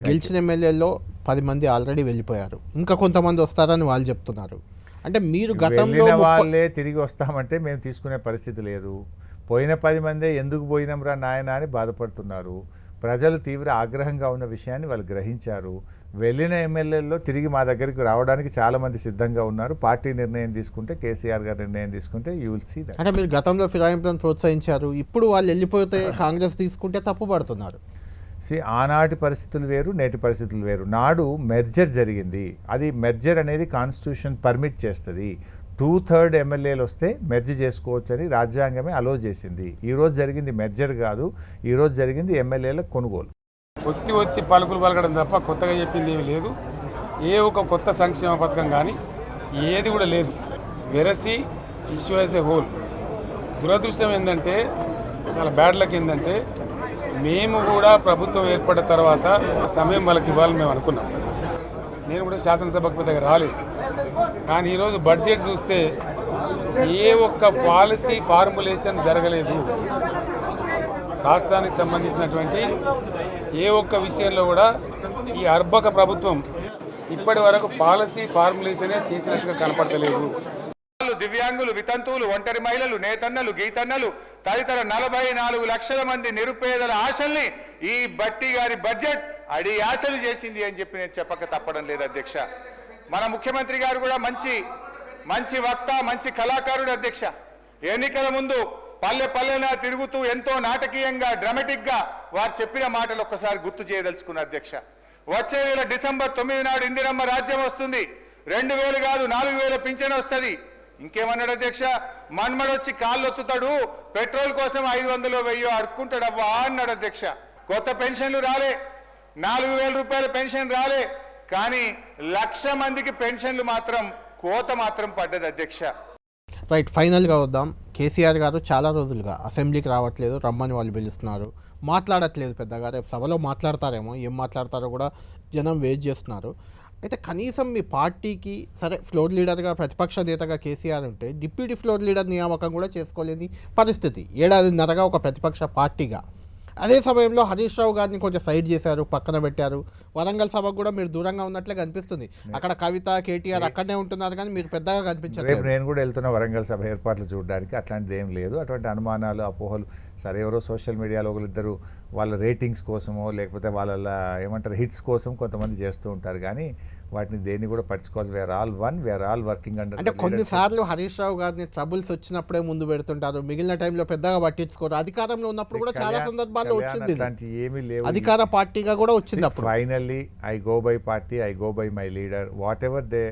గెలిచిన ఎమ్మెల్యేల్లో 10 మంది ఆల్రెడీ వెళ్ళిపోయారు. ఇంకా కొంతమంది వస్తారని వాళ్ళు చెప్తున్నారు. అంటే మీరు గతంలో వాళ్ళే తిరిగి వస్తామంటే మేము తీసుకునే పరిస్థితి లేదు. పోయిన 10 మందే ఎందుకు పోయినాంరా నాయన అని బాధపడుతున్నారు. ప్రజలు తీవ్ర ఆగ్రహంగా ఉన్న విషయాన్ని వాళ్ళు గ్రహించారు. వెళ్ళిన ఎమ్మెల్యేల్లో తిరిగి మా దగ్గరికి రావడానికి చాలామంది సిద్ధంగా ఉన్నారు. పార్టీ నిర్ణయం తీసుకుంటే, కేసీఆర్ గారు నిర్ణయం తీసుకుంటే యూ విల్ సీ దట్. అంటే మీరు గతంలో ఫిరాయింపులను ప్రోత్సహించారు. ఇప్పుడు వాళ్ళు వెళ్ళిపోతే కాంగ్రెస్ తీసుకుంటే తప్పు పడుతున్నారు. ఆనాటి పరిస్థితులు వేరు, నేటి పరిస్థితులు వేరు. నాడు మెర్జర్ జరిగింది. అది మెర్జర్ అనేది కాన్స్టిట్యూషన్ పర్మిట్ చేస్తుంది. 2/3 ఎమ్మెల్యేలు వస్తే మెర్జ్ చేసుకోవచ్చని రాజ్యాంగమే అలో చేసింది. ఈరోజు జరిగింది మెర్జర్ కాదు, ఈరోజు జరిగింది ఎమ్మెల్యేల కొనుగోలు. ఒత్తి పలుకులు పలకడం తప్ప కొత్తగా చెప్పింది ఏమీ లేదు. ఏ ఒక కొత్త సంక్షేమ పథకం కానీ ఏది కూడా లేదు. వెరసి ఇష్యూ యాజ్ ఏ హోల్. దురదృష్టం ఏంటంటే, చాలా బ్యాడ్ లక్ ఏంటంటే, మేము కూడా ప్రభుత్వం ఏర్పడిన తర్వాత సమయం వాళ్ళకి ఇవ్వాలని మేము అనుకున్నాం. నేను కూడా శాసనసభకు పెద్దగా రాలేదు. కానీ ఈరోజు బడ్జెట్ చూస్తే ఏ ఒక్క పాలసీ ఫార్ములేషన్ జరగలేదు. రాష్ట్రానికి సంబంధించినటువంటి ఏ ఒక్క విషయంలో కూడా ఈ అర్బక ప్రభుత్వం ఇప్పటి వరకు పాలసీ ఫార్ములేషనే చేసినట్టుగా కనపడతలేదు. దివ్యాంగులు, వితంతువులు, ఒంటరి మహిళలు, నేతన్నలు, గీతన్నలు తదితర 44 లక్షల మంది నిరుపేదల ఆశల్ని ఈ బట్టి గారి బడ్జెట్ అడి ఆశలు చేసింది అని చెప్పి నేను చెప్పక తప్పడం లేదు అధ్యక్ష. మన ముఖ్యమంత్రి గారు కూడా మంచి వక్త, మంచి కళాకారుడు అధ్యక్ష. ఎన్నికల ముందు పల్లె పల్లెన తిరుగుతూ ఎంతో నాటకీయంగా, డ్రామాటిక్గా వారు చెప్పిన మాటలు ఒక్కసారి గుర్తు చేయదలుచుకున్న అధ్యక్ష. వచ్చే నెల డిసెంబర్ 9 నాడు ఇందిరమ్మ రాజ్యం వస్తుంది. 2000 కాదు 4000 పింఛన్ వస్తుంది. ఇంకేమన్నాడు అధ్యక్ష? మన్మడొచ్చి కాళ్ళు ఒత్తుతాడు, పెట్రోల్ కోసం 500 1000 అడుక్కుంటాడవ్వా అన్నాడు అధ్యక్ష. కొత్త పెన్షన్లు రాలే, 4000 రూపాయల పెన్షన్ రాలే. కానీ 1,00,000 మందికి పెన్షన్లు మాత్రం కోత మాత్రం పడ్డది అధ్యక్ష. రైట్, ఫైనల్గా వద్దాం. కేసీఆర్ గారు చాలా రోజులుగా అసెంబ్లీకి రావట్లేదు, రమ్మని వాళ్ళు పిలుస్తున్నారు, మాట్లాడట్లేదు పెద్దగా. రేపు సభలో మాట్లాడతారేమో, ఏం మాట్లాడతారో కూడా జనం వెయిట్ చేస్తున్నారు. అయితే కనీసం మీ పార్టీకి సరే ఫ్లోర్ లీడర్గా, ప్రతిపక్ష నేతగా కేసీఆర్ ఉంటే డిప్యూటీ ఫ్లోర్ లీడర్ నియామకం కూడా చేసుకోలేని పరిస్థితి. 1.5 ఒక ప్రతిపక్ష పార్టీగా. అదే సమయంలో హరీష్ రావు గారిని కొంచెం సైడ్ చేశారు, పక్కన పెట్టారు. వరంగల్ సభకు కూడా మీరు దూరంగా ఉన్నట్లే కనిపిస్తుంది. అక్కడ కవిత, కేటీఆర్ అక్కడనే ఉంటున్నారు, కానీ మీరు పెద్దగా కనిపించలేదు. నేను కూడా వెళ్తున్నా వరంగల్ సభ ఏర్పాట్లు చూడడానికి. అట్లాంటిది ఏం లేదు. అటువంటి అనుమానాలు, అపోహలు సరే ఎవరో సోషల్ మీడియాలో ఒకరిద్దరు వాళ్ళ రేటింగ్స్ కోసమో లేకపోతే వాళ్ళ ఏమంటారు హిట్స్ కోసం కొంతమంది చేస్తూ ఉంటారు. కానీ వాటిని దేన్ని కూడా పట్టించుకోవాలి. We're all one, we're all working under. అంటే కొన్నిసార్లు హరీష్ రావు గారిని ట్రబుల్స్ వచ్చినప్పుడే ముందు పెడుతుంటారు, మిగిలిన టైంలో పెద్దగా పట్టించుకోరు. అధికారంలో ఉన్నప్పుడు కూడా చాలా సందర్భాల్లో వచ్చింది. ఏమీ లేవు. అధికార పార్టీగా కూడా వచ్చింది. అప్పుడు finally I go by party, I go by my leader. Whatever the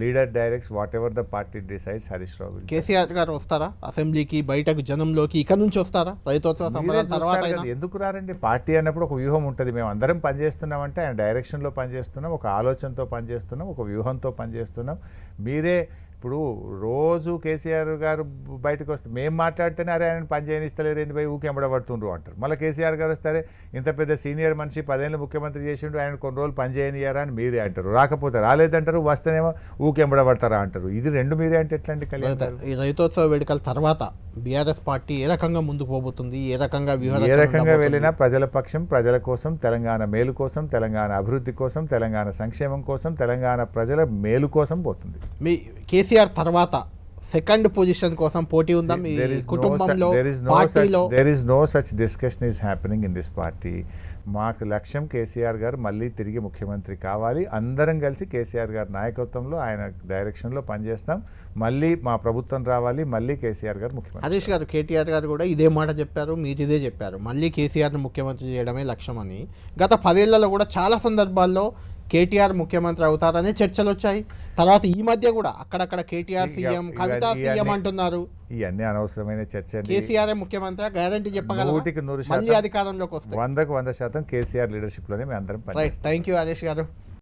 leader directs, whatever the party decides. Harish Rao, KCR garu వస్తారా అసెంబ్లీకి, బయటకు జనంలోకి ఇక్కడ నుంచి వస్తారా? రైతోత్సవ సంబరాల తర్వాత ఎందుకు రారండి? పార్టీ అన్నప్పుడు ఒక వ్యూహం ఉంటుంది. మేము అందరం పనిచేస్తున్నామంటే ఆయన డైరెక్షన్లో పనిచేస్తున్నాం, ఒక ఆలోచనతో పనిచేస్తున్నాం, ఒక వ్యూహంతో పనిచేస్తున్నాం. మీరే ఇప్పుడు రోజు కేసీఆర్ గారు బయటకు వస్తే మేము మాట్లాడితేనే అరే ఆయన పని చేయనిస్తలేరు, ఏంది పోయి ఊకి ఎంబడబడుతుండ్రు అంటారు. మళ్ళీ కేసీఆర్ గారు వస్తే ఇంత పెద్ద సీనియర్ మనిషి 10 ఏళ్ళు ముఖ్యమంత్రి చేసిండు, ఆయన కొన్ని రోజులు పని చేయనియారా అని మీరే అంటారు. రాకపోతే రాలేదంటారు, వస్తేనేమో ఊకి ఎంబడబడతారా అంటారు. ఇది రెండు మీరే అంటే ఎట్లాంటి కళ్యాణ్? ఈ రైతోత్సవ వేడుకల తర్వాత బీఆర్ఎస్ పార్టీ ఏ రకంగా ముందుకు పోబోతుంది, ఏ రకంగా ఏ రకంగా వెళ్ళినా ప్రజల పక్షం, ప్రజల కోసం, తెలంగాణ మేలు కోసం, తెలంగాణ అభివృద్ధి కోసం, తెలంగాణ సంక్షేమం కోసం, తెలంగాణ ప్రజల మేలు కోసం పోతుంది. మీ కేసీఆర్ తర్వాత సెకండ్ పొజిషన్ కోసం పోటీ ఉందా మీ కుటుంబంలో, పార్టీలో? There is no such discussion is happening in this party. మాకు లక్ష్యం కేసీఆర్ గారు మళ్ళీ తిరిగి ముఖ్యమంత్రి కావాలి. అందరం కలిసి కేసీఆర్ గారి నాయకత్వంలో, ఆయన డైరెక్షన్లో పనిచేస్తాం. మళ్ళీ మా ప్రభుత్వం రావాలి, మళ్ళీ కేసీఆర్ గారు ముఖ్యమంత్రి. హరీష్ గారు, కేటీఆర్ గారు కూడా ఇదే మాట చెప్పారు, మీరు ఇదే చెప్పారు, మళ్ళీ కేసీఆర్ను ముఖ్యమంత్రి చేయడమే లక్ష్యం అని. గత 10 ఏళ్లలో కూడా చాలా సందర్భాల్లో కేటీఆర్ ముఖ్యమంత్రి అవుతారనే చర్చలు వచ్చాయి. తర్వాత ఈ మధ్య కూడా అక్కడక్కడ కేటీఆర్ సీఎం, కవిత సీఎం అంటున్నారు. ఇవన్నీ అనవసరమైన చర్చ. కేసీఆర్ ముఖ్యమంత్రి గ్యారంటీ చెప్పగలరు? 100% మళ్ళీ అధికారంలోకి వస్తే 100% కేసీఆర్ లీడర్షిప్ లోనే మేము అందరం పనిచేస్తాం. థ్యాంక్ యూ హరీష్ గారు.